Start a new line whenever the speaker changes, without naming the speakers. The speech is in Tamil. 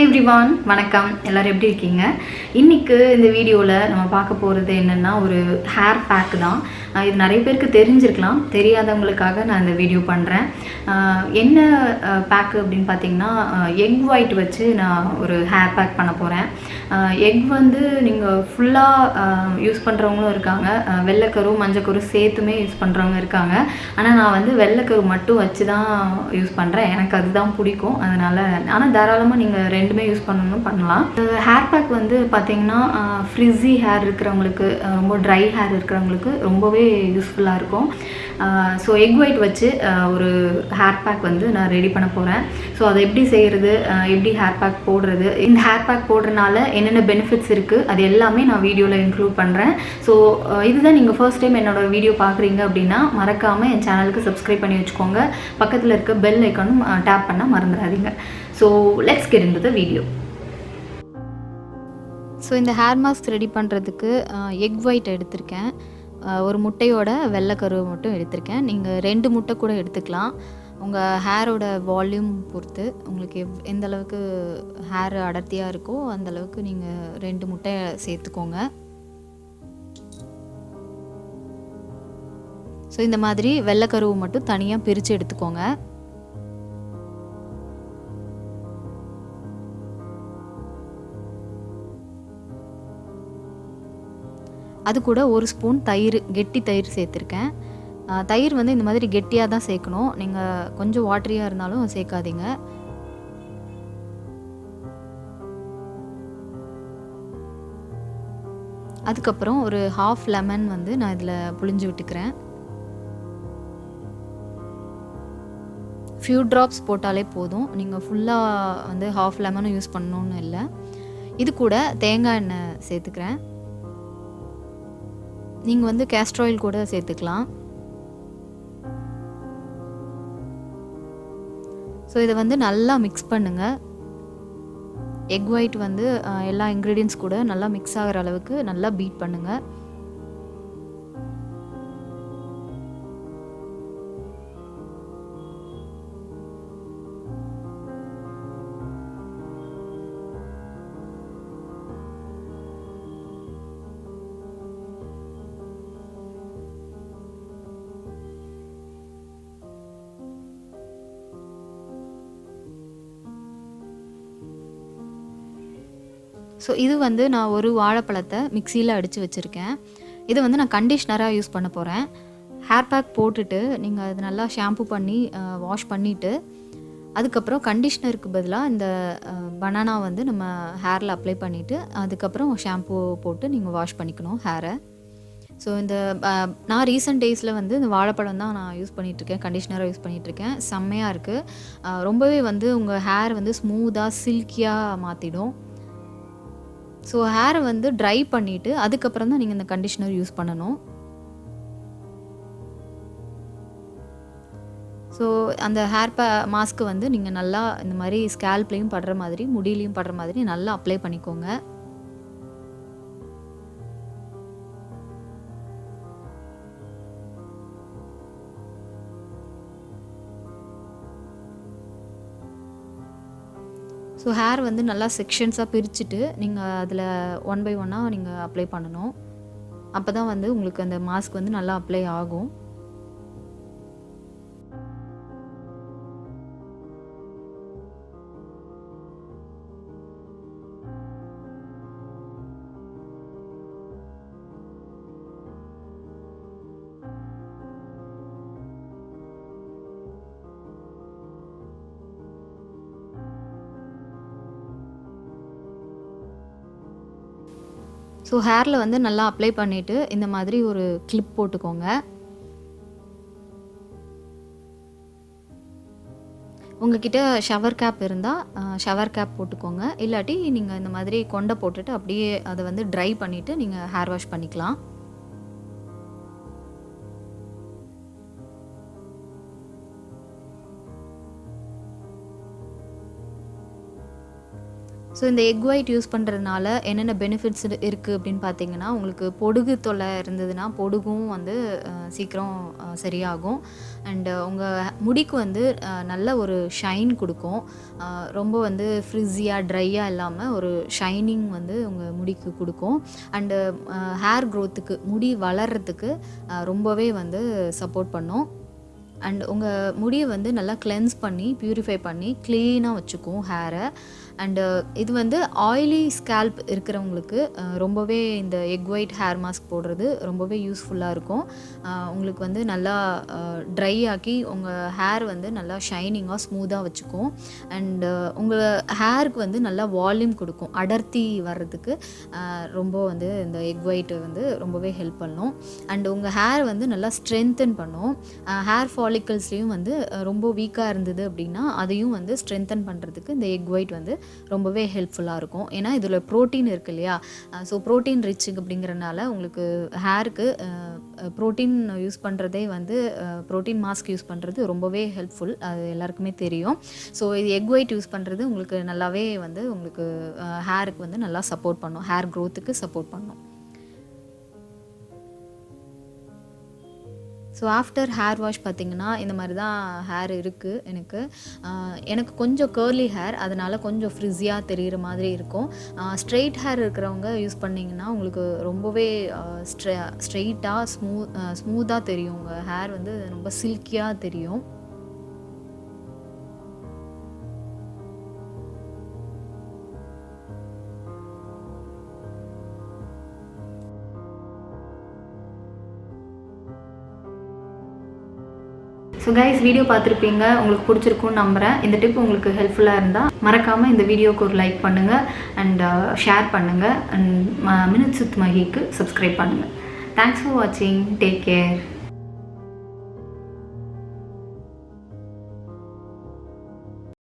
எவ்ரிவான், வணக்கம். எல்லாரும் எப்படி இருக்கீங்க? இன்னைக்கு இந்த வீடியோவில் நம்ம பார்க்க போகிறது என்னென்னா ஒரு ஹேர் பேக் தான். இது நிறைய பேருக்கு தெரிஞ்சிருக்கலாம். தெரியாதவங்களுக்காக நான் இந்த வீடியோ பண்ணுறேன். என்ன பேக்கு அப்படின்னு பார்த்தீங்கன்னா, எக் ஒயிட் வச்சு நான் ஒரு ஹேர் பேக் பண்ண போகிறேன். எக் வந்து நீங்கள் ஃபுல்லாக யூஸ் பண்ணுறவங்களும் இருக்காங்க, வெள்ளைக்கரு மஞ்சக்கரு சேர்த்துமே யூஸ் பண்ணுறவங்க இருக்காங்க. ஆனால் நான் வந்து வெள்ளைக்கரு மட்டும் வச்சு தான் யூஸ் பண்ணுறேன். எனக்கு அதுதான் பிடிக்கும். அதனால் ஆனால் தாராளமாக நீங்கள் ரெண்டுமே யூஸ் பண்ணணும் பண்ணலாம். ஹேர் பேக் வந்து பார்த்தீங்கன்னா ஃப்ரிஸி ஹேர் இருக்கிறவங்களுக்கு, ரொம்ப ட்ரை ஹேர் இருக்கிறவங்களுக்கு ரொம்பவே யூஸ்ஃபுல்லாக இருக்கும். ஸோ எக் ஒயிட் வச்சு ஒரு ஹேர் பேக் வந்து நான் ரெடி பண்ண போகிறேன். ஸோ அதை எப்படி செய்கிறது, எப்படி ஹேர் பேக் போடுறது, இந்த ஹேர் பேக் போடுறதுனால என்னென்ன பெனிஃபிட்ஸ் இருக்குது, அது எல்லாமே நான் வீடியோவில் இன்க்ளூட் பண்ணுறேன். ஸோ இதுதான் நீங்கள் ஃபர்ஸ்ட் டைம் என்னோடய வீடியோ பார்க்குறீங்க அப்படின்னா மறக்காமல் என் சேனலுக்கு சப்ஸ்கிரைப் பண்ணி வச்சுக்கோங்க. பக்கத்தில் இருக்க பெல் ஐக்கானும் டேப் பண்ண மறந்துடாதீங்க. So let's get into the video. So இந்த ஹேர் மாஸ்க் ரெடி பண்ணுறதுக்கு எக் ஒயிட் எடுத்திருக்கேன். ஒரு முட்டையோட வெள்ளைக்கருவை மட்டும் எடுத்திருக்கேன். நீங்கள் 2 முட்டை கூட எடுத்துக்கலாம். உங்கள் ஹேரோட வால்யூம் பொறுத்து உங்களுக்கு எந்த அளவுக்கு ஹேர் அடர்த்தியாக இருக்கோ அந்தளவுக்கு நீங்கள் 2 முட்டை சேர்த்துக்கோங்க. ஸோ இந்த மாதிரி வெள்ளைக்கருவை மட்டும் தனியாக பிரித்து எடுத்துக்கோங்க. அது கூட 1 ஸ்பூன் தயிர், கெட்டி தயிர் சேர்த்துருக்கேன். தயிர் வந்து இந்த மாதிரி கெட்டியாக தான் சேர்க்கணும். நீங்கள் கொஞ்சம் வாட்டரியாக இருந்தாலும் சேர்க்காதீங்க. அதுக்கப்புறம் ஒரு ஹாஃப் லெமன் வந்து நான் இதில் புழிஞ்சு விட்டுக்கிறேன். ஃபியூ ட்ராப்ஸ் போட்டாலே போதும். நீங்கள் ஃபுல்லாக வந்து ஹாஃப் லெமனும் யூஸ் பண்ணணுன்னு இல்லை. இது கூட தேங்காய் எண்ணெய் சேர்த்துக்கிறேன். நீங்கள் வந்து கேஸ்டர் ஆயில் கூட சேர்த்துக்கலாம். ஸோ இதை வந்து நல்லா மிக்ஸ் பண்ணுங்கள். எக் ஒயிட் வந்து எல்லா இன்க்ரீடியன்ட்ஸ் கூட நல்லா மிக்ஸ் ஆகிற அளவுக்கு நல்லா பீட் பண்ணுங்கள். ஸோ இது வந்து நான் ஒரு வாழைப்பழத்தை மிக்சியில் அடித்து வச்சுருக்கேன். இது வந்து நான் கண்டிஷ்னராக யூஸ் பண்ண போகிறேன். ஹேர் பேக் போட்டுட்டு நீங்கள் அது நல்லா ஷாம்பு பண்ணி வாஷ் பண்ணிவிட்டு அதுக்கப்புறம் கண்டிஷ்னருக்கு பதிலாக இந்த பனானா வந்து நம்ம ஹேரில் அப்ளை பண்ணிவிட்டு அதுக்கப்புறம் ஷாம்பு போட்டு நீங்கள் வாஷ் பண்ணிக்கணும் ஹேரை. ஸோ இந்த நான் ரீசெண்ட் டேஸில் வந்து இந்த வாழைப்பழம் தான் நான் யூஸ் பண்ணிகிட்ருக்கேன், கண்டிஷ்னராக யூஸ் பண்ணிகிட்ருக்கேன். செம்மையாக இருக்குது. ரொம்பவே வந்து உங்கள் ஹேர் வந்து ஸ்மூத்தாக சில்கியாக மாற்றிடும். ஸோ ஹேரை வந்து ட்ரை பண்ணிவிட்டு அதுக்கப்புறம் தான் நீங்கள் இந்த கண்டிஷ்னர் யூஸ் பண்ணணும். ஸோ அந்த ஹேர் மாஸ்க்கு வந்து நீங்கள் நல்லா இந்த மாதிரி ஸ்கேல்ப்லேயும் படுற மாதிரி, முடியிலையும் படுற மாதிரி நல்லா அப்ளை பண்ணிக்கோங்க. ஸோ ஹேர் வந்து நல்லா செக்ஷன்ஸாக பிரிச்சுட்டு நீங்கள் அதில் 1 by 1 நீங்கள் அப்ளை பண்ணணும். அப்போ தான் வந்து உங்களுக்கு அந்த மாஸ்க் வந்து நல்லா அப்ளை ஆகும். ஸோ ஹேரில் வந்து நல்லா அப்ளை பண்ணிவிட்டு இந்த மாதிரி ஒரு கிளிப் போட்டுக்கோங்க. உங்ககிட்ட ஷவர் கேப் இருந்தால் ஷவர் கேப் போட்டுக்கோங்க. இல்லாட்டி நீங்கள் இந்த மாதிரி கொண்டை போட்டுட்டு அப்படியே அதை வந்து ட்ரை பண்ணிவிட்டு நீங்கள் ஹேர் வாஷ் பண்ணிக்கலாம். ஸோ இந்த எக் ஒயிட் யூஸ் பண்ணுறதுனால என்னென்ன பெனிஃபிட்ஸ் இருக்குது அப்படின்னு பார்த்தீங்கன்னா, உங்களுக்கு பொடுகு தொல்லை இருந்ததுன்னா பொடுகும் வந்து சீக்கிரம் சரியாகும். அண்டு உங்கள் முடிக்கு வந்து நல்ல ஒரு ஷைன் கொடுக்கும். ரொம்ப வந்து ஃப்ரிஸியாக ட்ரையாக இல்லாமல் ஒரு ஷைனிங் வந்து உங்கள் முடிக்கு கொடுக்கும். அண்டு ஹேர் க்ரோத்துக்கு முடி வளர்கிறதுக்கு ரொம்பவே வந்து சப்போர்ட் பண்ணும். அண்ட் உங்கள் முடியை வந்து நல்லா கிளென்ஸ் பண்ணி ப்யூரிஃபை பண்ணி க்ளீனாக வச்சுக்கும் ஹேரை. அண்டு இது வந்து ஆயிலி ஸ்கேல்ப் இருக்கிறவங்களுக்கு ரொம்பவே இந்த எக் ஒயிட் ஹேர் மாஸ்க் போடுறது ரொம்பவே யூஸ்ஃபுல்லாக இருக்கும். உங்களுக்கு வந்து நல்லா ட்ரை ஆக்கி உங்கள் ஹேர் வந்து நல்லா ஷைனிங்காக ஸ்மூத்தாக வச்சுக்கும். அண்டு உங்கள் ஹேருக்கு வந்து நல்லா வால்யூம் கொடுக்கும். அடர்த்தி வர்றதுக்கு ரொம்ப வந்து இந்த எக் ஒயிட்டு வந்து ரொம்பவே ஹெல்ப் பண்ணும். அண்டு உங்கள் ஹேர் வந்து நல்லா ஸ்ட்ரென்தன் பண்ணும். ஹேர் ஃபாலிக்கல்ஸ்லேயும் வந்து ரொம்ப வீக்காக இருந்தது அப்படின்னா அதையும் வந்து ஸ்ட்ரென்தன் பண்ணுறதுக்கு இந்த எக் ஒயிட் வந்து ரொம்பவே ஹெல்ப்ஃபுல்லாக இருக்கும். ஏன்னா இதில் ப்ரோட்டீன் இருக்குது இல்லையா? ஸோ ப்ரோட்டீன் ரிச் அப்படிங்கிறனால உங்களுக்கு ஹேருக்கு ப்ரோட்டீன் யூஸ் பண்ணுறதே வந்து ப்ரோட்டீன் மாஸ்க் யூஸ் பண்ணுறது ரொம்பவே ஹெல்ப்ஃபுல். அது எல்லாருக்குமே தெரியும். ஸோ இது எக் ஒயிட் யூஸ் பண்ணுறது உங்களுக்கு நல்லாவே வந்து உங்களுக்கு ஹேருக்கு வந்து நல்லா சப்போர்ட் பண்ணும். ஹேர் க்ரோத்துக்கு சப்போர்ட் பண்ணும். ஸோ ஆஃப்டர் ஹேர் வாஷ் பார்த்திங்கன்னா இந்த மாதிரி தான் ஹேர் இருக்குது எனக்கு கொஞ்சம் கேர்லி ஹேர், அதனால் கொஞ்சம் ஃப்ரிஸியாக தெரிகிற மாதிரி இருக்கும். ஸ்ட்ரெயிட் ஹேர் இருக்கிறவங்க யூஸ் பண்ணிங்கன்னா உங்களுக்கு ரொம்பவே ஸ்ட்ரெயிட்டாக ஸ்மூத்தாக தெரியும். உங்கள் ஹேர் வந்து ரொம்ப சில்கியாக தெரியும். ஸோ கைஸ், வீடியோ பார்த்துருப்பீங்க, உங்களுக்கு பிடிச்சிருக்குன்னு நம்புகிறேன். இந்த டிப் உங்களுக்கு ஹெல்ப்ஃபுல்லாக இருந்தால் மறக்காமல் இந்த வீடியோவுக்கு ஒரு லைக் பண்ணுங்கள் அண்ட் ஷேர் பண்ணுங்கள். அண்ட் மினிட்ஸ் வித் மஹிக்கு சப்ஸ்கிரைப் பண்ணுங்கள். தேங்க்ஸ் ஃபார் வாட்சிங். Take care.